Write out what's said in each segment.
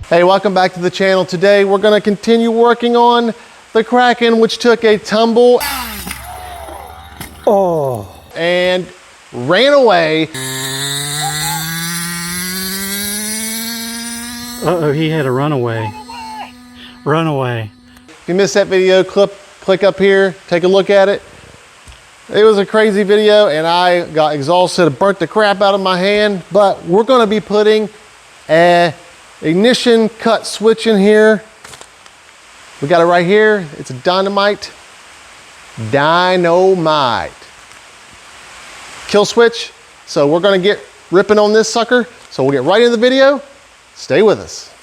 Hey, welcome back to the channel. Today we're going to continue working on the Kraken, which took a tumble and ran away. Uh-oh, he had a runaway. Runaway. If you missed that video, click up here, take a look at it. It was a crazy video and I got exhausted, burnt the crap out of my hand, but we're going to be putting a ignition cut switch in here. We got it right here. It's a Dynamite kill switch. So we're going to get ripping on this sucker. So we'll get right into the video. Stay with us.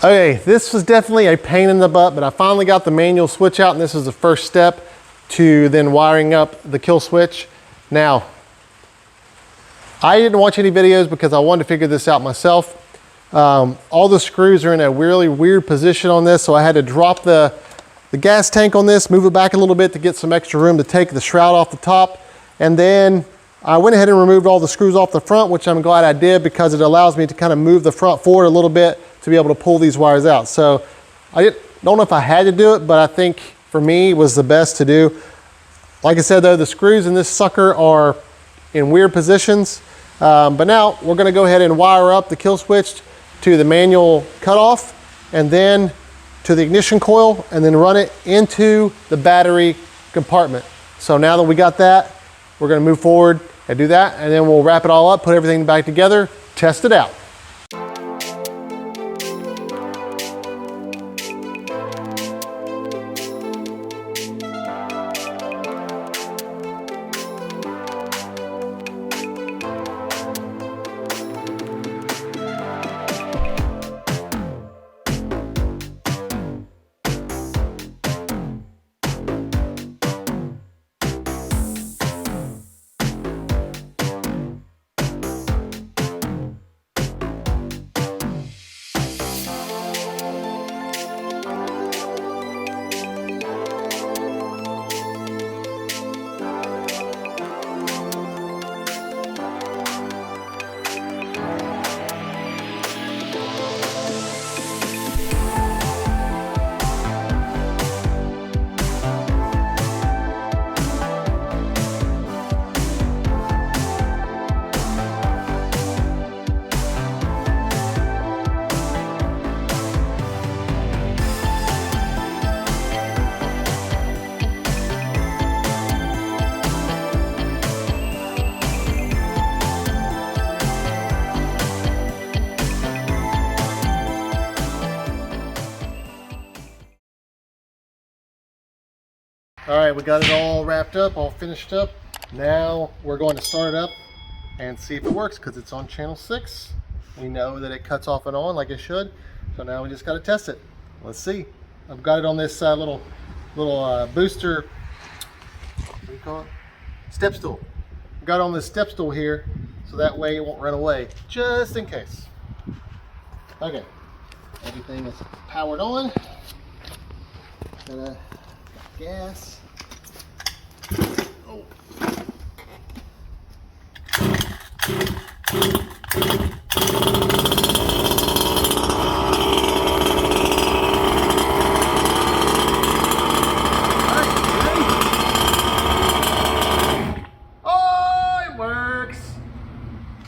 Okay, this was definitely a pain in the butt, but I finally got the manual switch out, and this is the first step to then wiring up the kill switch. Now, I didn't watch any videos because I wanted to figure this out myself. All the screws are in a really weird position on this, so I had to drop the gas tank on this, move it back a little bit to get some extra room to take the shroud off the top, and then I went ahead and removed all the screws off the front, which I'm glad I did because it allows me to kind of move the front forward a little bit to be able to pull these wires out. So I don't know if I had to do it, but I think for me it was the best to do. Like I said though, the screws in this sucker are in weird positions. But now we're gonna go ahead and wire up the kill switch to the manual cutoff and then to the ignition coil and then run it into the battery compartment. So now that we got that, we're gonna move forward and do that, and then we'll wrap it all up, put everything back together, test it out. All right, we got it all wrapped up, all finished up. Now we're going to start it up and see if it works because it's on channel 6. We know that it cuts off and on like it should. So now we just got to test it. Let's see. I've got it on this little booster, what do you call it? Step stool. I've got it on this step stool here so that way it won't run away, just in case. Okay, everything is powered on. Got gas. Oh.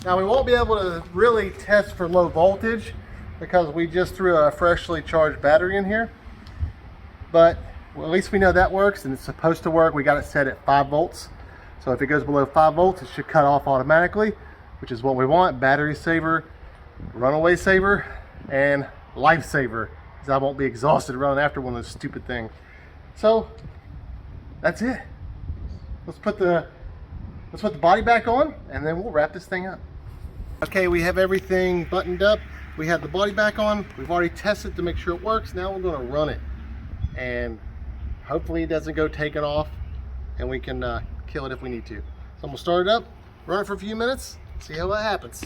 Now we won't won't be able to really test for low voltage because we just threw a freshly charged battery in here. But well, at least we know that works, and it's supposed to work. We got it set at 5 volts. So if it goes below 5 volts, it should cut off automatically, which is what we want. Battery saver, runaway saver, and life saver, because I won't be exhausted running after one of those stupid things. So that's it. Let's put the body back on, and then we'll wrap this thing up. Okay, we have everything buttoned up. We have the body back on. We've already tested to make sure it works. Now we're going to run it, and hopefully it doesn't go taking off, and we can kill it if we need to. So I'm gonna start it up, run it for a few minutes, see how that happens.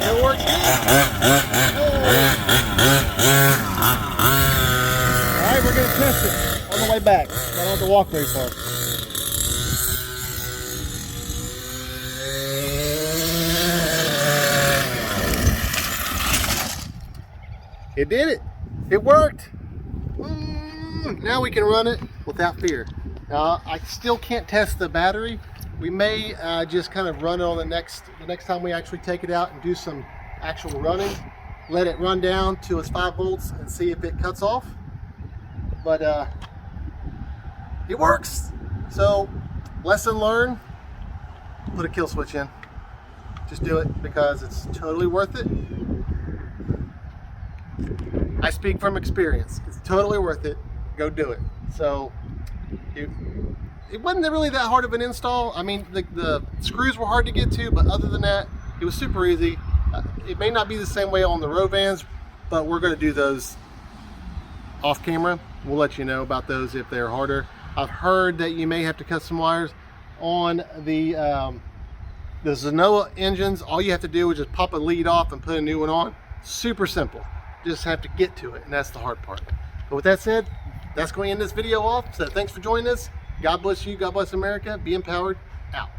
It works good. Alright, we're going to test it on the way back. I don't have to walk very far. It did it. It worked. Now we can run it without fear. Now, I still can't test the battery. We may just kind of run it on the next time we actually take it out and do some actual running. Let it run down to its 5 volts and see if it cuts off. But it works. So, lesson learned, put a kill switch in. Just do it because it's totally worth it. I speak from experience. It's totally worth it. Go do it. So, it wasn't really that hard of an install. I mean, the screws were hard to get to, but other than that, it was super easy. It may not be the same way on the Rovans, but we're going to do those off camera. We'll let you know about those if they're harder. I've heard that you may have to cut some wires on the Zenoa engines. All you have to do is just pop a lead off and put a new one on. Super simple. Just have to get to it, and that's the hard part. But with that said, that's going to end this video off. So thanks for joining us. God bless you. God bless America. Be empowered. Out.